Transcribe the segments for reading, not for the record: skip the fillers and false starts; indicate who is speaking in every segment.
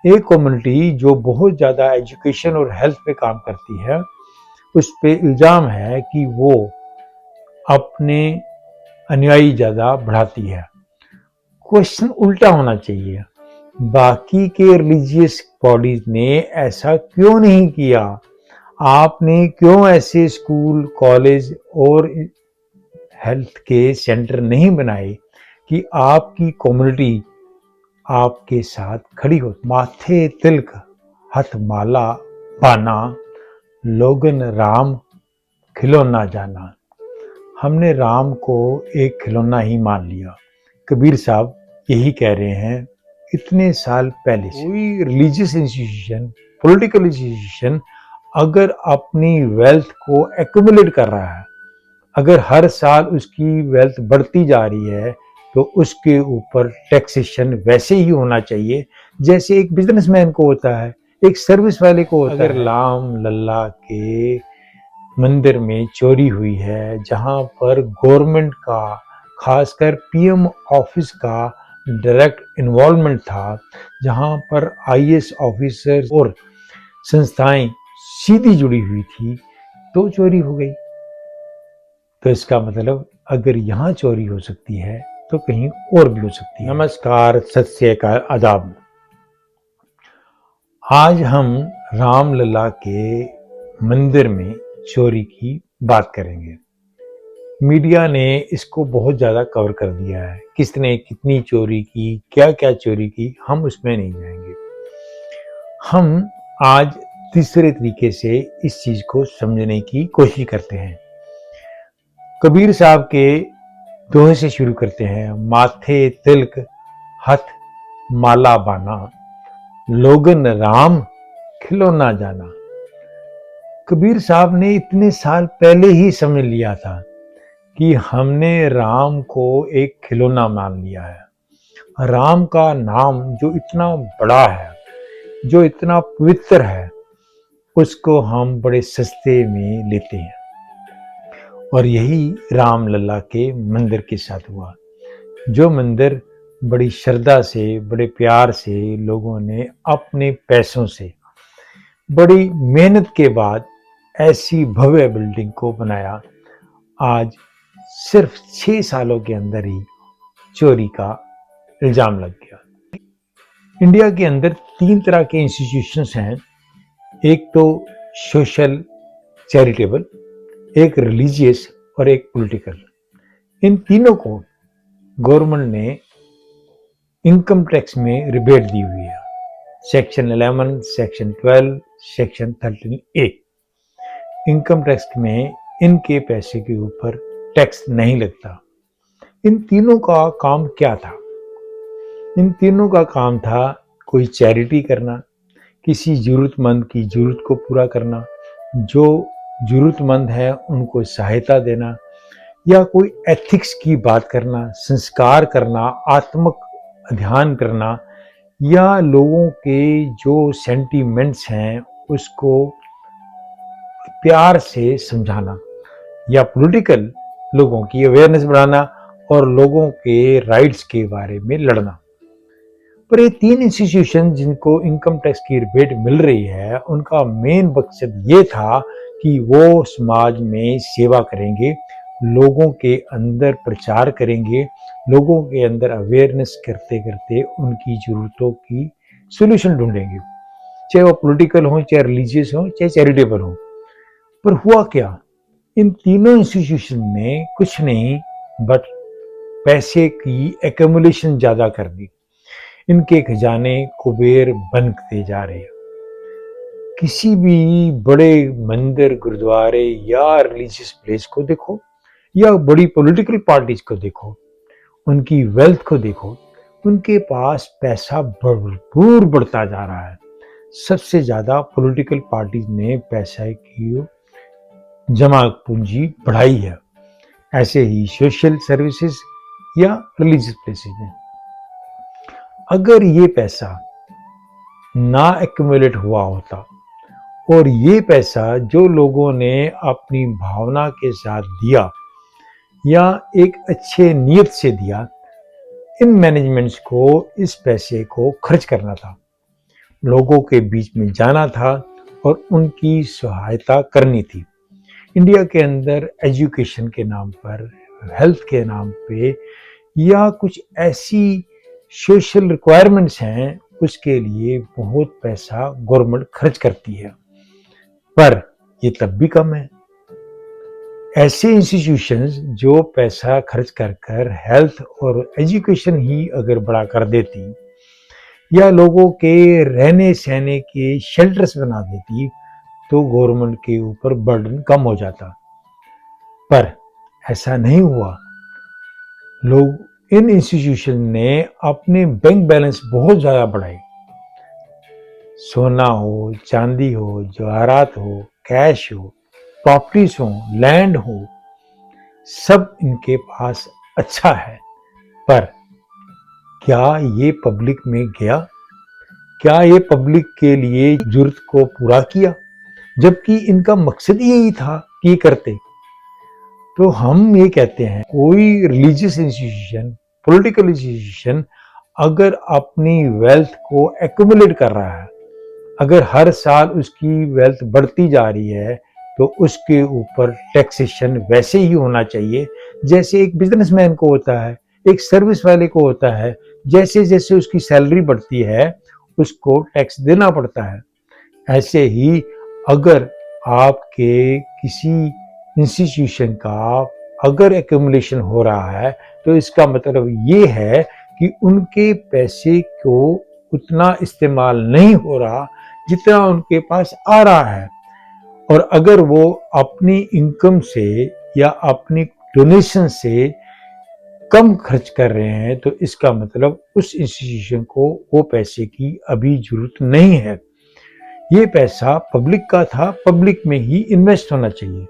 Speaker 1: एक कम्युनिटी जो बहुत ज़्यादा एजुकेशन और हेल्थ पे काम करती है, उस पे इल्ज़ाम है कि वो अपने अनुयायी ज़्यादा बढ़ाती है। क्वेश्चन उल्टा होना चाहिए, बाकी के रिलीजियस बॉडीज ने ऐसा क्यों नहीं किया? आपने क्यों ऐसे स्कूल, कॉलेज और हेल्थ के सेंटर नहीं बनाए कि आपकी कम्युनिटी आपके साथ खड़ी हो? माथे तिलक, हथ माला पाना, लोगन राम खिलौना जाना। हमने राम को एक खिलौना ही मान लिया। कबीर साहब यही कह रहे हैं इतने साल पहले से। कोई रिलीजियस इंस्टीट्यूशन, पॉलिटिकल इंस्टीट्यूशन अगर अपनी वेल्थ को एक्यूमुलेट कर रहा है, अगर हर साल उसकी वेल्थ बढ़ती जा रही है, तो उसके ऊपर टैक्सेशन वैसे ही होना चाहिए जैसे एक बिजनेसमैन को होता है, एक सर्विस वाले को होता है। अगर राम लल्ला के मंदिर में चोरी हुई है, जहां पर गवर्नमेंट का, खासकर पीएम ऑफिस का डायरेक्ट इन्वॉल्वमेंट था, जहां पर आईएएस ऑफिसर और संस्थाएं सीधी जुड़ी हुई थी, तो चोरी हो गई। तो इसका मतलब अगर यहाँ चोरी हो सकती है तो कहीं और भी हो सकती है। नमस्कार, सत श्री अकाल, आदाब। आज हम रामलला के मंदिर में चोरी की बात करेंगे। मीडिया ने इसको बहुत ज़्यादा कवर कर दिया है, किसने कितनी चोरी की, क्या क्या चोरी की, हम उसमें नहीं जाएंगे। हम आज तीसरे तरीके से इस चीज़ को समझने की कोशिश करते हैं। कबीर साहब के दोहे से शुरू करते हैं। माथे तिलक, हथ माला बाना, लोगन राम खिलौना जाना। कबीर साहब ने इतने साल पहले ही समझ लिया था कि हमने राम को एक खिलौना मान लिया है। राम का नाम जो इतना बड़ा है, जो इतना पवित्र है, उसको हम बड़े सस्ते में लेते हैं। और यही रामलला के मंदिर के साथ हुआ। जो मंदिर बड़ी श्रद्धा से, बड़े प्यार से लोगों ने अपने पैसों से, बड़ी मेहनत के बाद ऐसी भव्य बिल्डिंग को बनाया, आज सिर्फ 6 सालों के अंदर ही चोरी का इल्जाम लग गया। इंडिया के अंदर 3 तरह के इंस्टीट्यूशंस हैं। एक तो सोशल चैरिटेबल, एक रिलीजियस और एक पॉलिटिकल। इन तीनों को गवर्नमेंट ने इनकम टैक्स में रिबेट दी हुई है। Section 11, section 12, section 13A। Income tax में इनके पैसे के ऊपर टैक्स नहीं लगता। इन तीनों का काम क्या था? इन तीनों का काम था कोई चैरिटी करना, किसी जरूरतमंद की जरूरत को पूरा करना, जो जरूरतमंद है उनको सहायता देना, या कोई एथिक्स की बात करना, संस्कार करना, आत्मक अध्ययन करना, या लोगों के जो सेंटीमेंट्स हैं उसको प्यार से समझाना, या पॉलिटिकल लोगों की अवेयरनेस बढ़ाना और लोगों के राइट्स के बारे में लड़ना। पर ये 3 इंस्टीट्यूशन जिनको इनकम टैक्स की रिबेट मिल रही है, उनका मेन मकसद ये था कि वो समाज में सेवा करेंगे, लोगों के अंदर प्रचार करेंगे, लोगों के अंदर अवेयरनेस करते करते उनकी ज़रूरतों की सोल्यूशन ढूंढेंगे, चाहे वो पॉलिटिकल हो, चाहे रिलीजियस हो, चाहे चैरिटेबल हो। पर हुआ क्या? इन तीनों इंस्टीट्यूशन ने कुछ नहीं बट पैसे की एक्यूमुलेशन ज़्यादा कर दी। इनके खजाने कुबेर बनते जा रहे हैं। किसी भी बड़े मंदिर, गुरुद्वारे या रिलीजियस प्लेस को देखो, या बड़ी पॉलिटिकल पार्टीज को देखो, उनकी वेल्थ को देखो, उनके पास पैसा भरपूर बढ़ता जा रहा है। सबसे ज्यादा पॉलिटिकल पार्टीज ने पैसा की जमा पूंजी बढ़ाई है। ऐसे ही सोशल सर्विसेज या रिलीजियस प्लेसेस में अगर ये पैसा ना एक्यूमुलेट हुआ होता और ये पैसा जो लोगों ने अपनी भावना के साथ दिया या एक अच्छे नीयत से दिया, इन मैनेजमेंट्स को इस पैसे को खर्च करना था। लोगों के बीच में जाना था और उनकी सहायता करनी थी। इंडिया के अंदर एजुकेशन के नाम पर, हेल्थ के नाम पे या कुछ ऐसी सोशल रिक्वायरमेंट्स हैं, उसके लिए बहुत पैसा गवर्नमेंट खर्च करती है, पर ये तब भी कम है। ऐसे इंस्टीट्यूशंस जो पैसा खर्च कर कर हेल्थ और एजुकेशन ही अगर बड़ा कर देती या लोगों के रहने सहने के शेल्टर्स बना देती तो गवर्नमेंट के ऊपर बर्डन कम हो जाता, पर ऐसा नहीं हुआ। लोग इन इंस्टीट्यूशन ने अपने बैंक बैलेंस बहुत ज़्यादा बढ़ाए। सोना हो, चांदी हो, जवाहरात हो, कैश हो, प्रॉपर्टीज हो, लैंड हो, सब इनके पास अच्छा है, पर क्या ये पब्लिक में गया? क्या ये पब्लिक के लिए जरूरत को पूरा किया? जबकि इनका मकसद यही था कि ये करते। तो हम ये कहते हैं, कोई रिलीजियस इंस्टीट्यूशन, पॉलिटिकल इंस्टीट्यूशन अगर अपनी वेल्थ को एक्यूमुलेट कर रहा है, अगर हर साल उसकी वेल्थ बढ़ती जा रही है, तो उसके ऊपर टैक्सेशन वैसे ही होना चाहिए जैसे एक बिजनेसमैन को होता है, एक सर्विस वाले को होता है। जैसे जैसे उसकी सैलरी बढ़ती है उसको टैक्स देना पड़ता है। ऐसे ही अगर आपके किसी इंस्टीट्यूशन का अगर एक्यूमुलेशन हो रहा है तो इसका मतलब ये है कि उनके पैसे को उतना इस्तेमाल नहीं हो रहा जितना उनके पास आ रहा है। और अगर वो अपनी इनकम से या अपनी डोनेशन से कम खर्च कर रहे हैं तो इसका मतलब उस इंस्टीट्यूशन को वो पैसे की अभी जरूरत नहीं है। ये पैसा पब्लिक का था, पब्लिक में ही इन्वेस्ट होना चाहिए।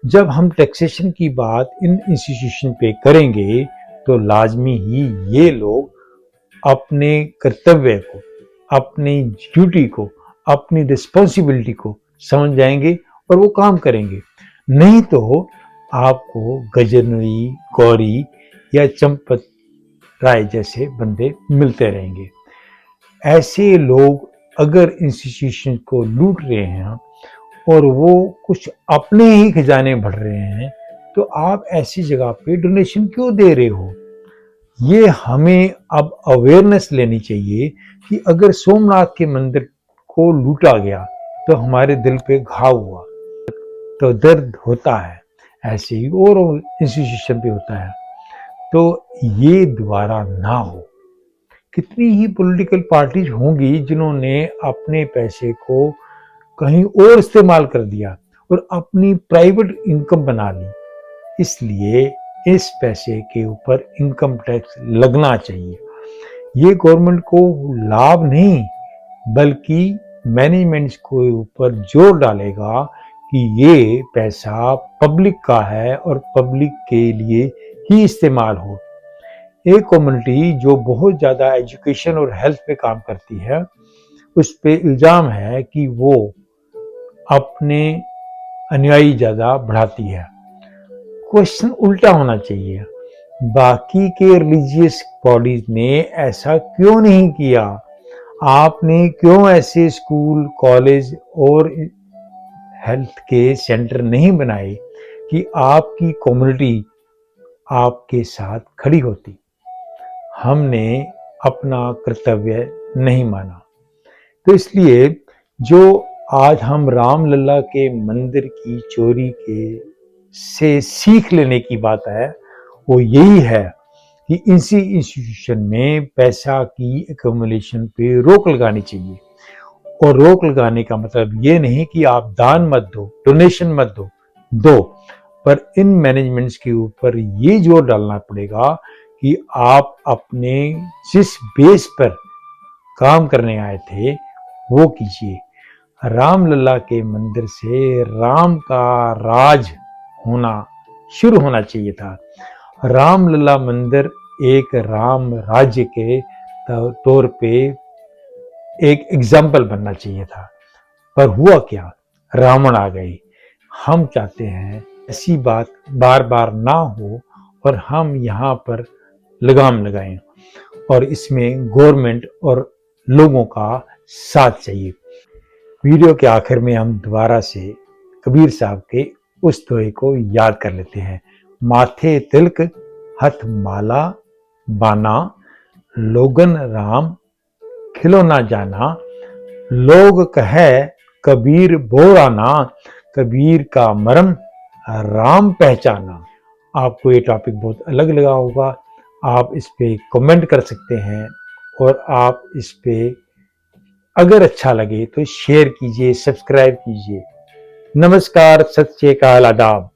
Speaker 1: जब हम टैक्सेशन की बात इन इंस्टीट्यूशन पे करेंगे तो लाजमी ही ये लोग अपने कर्तव्य को, अपनी ड्यूटी को, अपनी रिस्पॉन्सिबिलिटी को समझ जाएंगे और वो काम करेंगे। नहीं तो आपको गजनवी, गौरी या चंपत राय जैसे बंदे मिलते रहेंगे। ऐसे लोग अगर इंस्टीट्यूशन को लूट रहे हैं और वो कुछ अपने ही खजाने भर रहे हैं तो आप ऐसी जगह पे डोनेशन क्यों दे रहे हो? ये हमें अब अवेयरनेस लेनी चाहिए कि अगर सोमनाथ के मंदिर को लूटा गया तो हमारे दिल पे घाव हुआ तो दर्द होता है, ऐसे ही और इंस्टीट्यूशन पे होता है। तो ये दोबारा ना हो। कितनी ही पॉलिटिकल पार्टीज होंगी जिन्होंने अपने पैसे को कहीं और इस्तेमाल कर दिया और अपनी प्राइवेट इनकम बना ली। इसलिए इस पैसे के ऊपर इनकम टैक्स लगना चाहिए। ये गवर्नमेंट को लाभ नहीं बल्कि मैनेजमेंट के ऊपर जोर डालेगा कि ये पैसा पब्लिक का है और पब्लिक के लिए ही इस्तेमाल हो। एक कम्युनिटी जो बहुत ज़्यादा एजुकेशन और हेल्थ पे काम करती है उस पे इल्ज़ाम है कि वो अपने अनुयायी ज़्यादा बढ़ाती है। क्वेश्चन उल्टा होना चाहिए, बाकी के रिलीजियस बॉडीज ने ऐसा क्यों नहीं किया? आपने क्यों ऐसे स्कूल, कॉलेज और हेल्थ के सेंटर नहीं बनाए कि आपकी कम्युनिटी आपके साथ खड़ी होती? हमने अपना कर्तव्य नहीं माना। तो इसलिए जो आज हम रामलला के मंदिर की चोरी के से सीख लेने की बात है वो यही है कि इसी इंस्टीट्यूशन में पैसा की एक्यूमुलेशन पे रोक लगानी चाहिए। और रोक लगाने का मतलब ये नहीं कि आप दान मत दो, डोनेशन मत दो, पर इन मैनेजमेंट्स के ऊपर ये जोर डालना पड़ेगा कि आप अपने जिस बेस पर काम करने आए थे वो कीजिए। रामलला के मंदिर से राम का राज होना शुरू होना चाहिए था। रामलला मंदिर एक राम राज्य के तौर पे एक एग्जाम्पल बनना चाहिए था, पर हुआ क्या? रावण आ गए। हम चाहते हैं ऐसी बात बार बार ना हो और हम यहाँ पर लगाम लगाएं और इसमें गवर्नमेंट और लोगों का साथ चाहिए। वीडियो के आखिर में हम दोबारा से कबीर साहब के उस दोहे को याद कर लेते हैं। माथे तिलक हथ माला बाना, लोगन राम खिलो ना जाना, लोग कहे कबीर बोराना, कबीर का मर्म राम पहचाना। आपको ये टॉपिक बहुत अलग लगा होगा, आप इस पे कमेंट कर सकते हैं और आप इस पे अगर अच्छा लगे तो शेयर कीजिए, सब्सक्राइब कीजिए। नमस्कार, सत श्री अकाल, आदाब।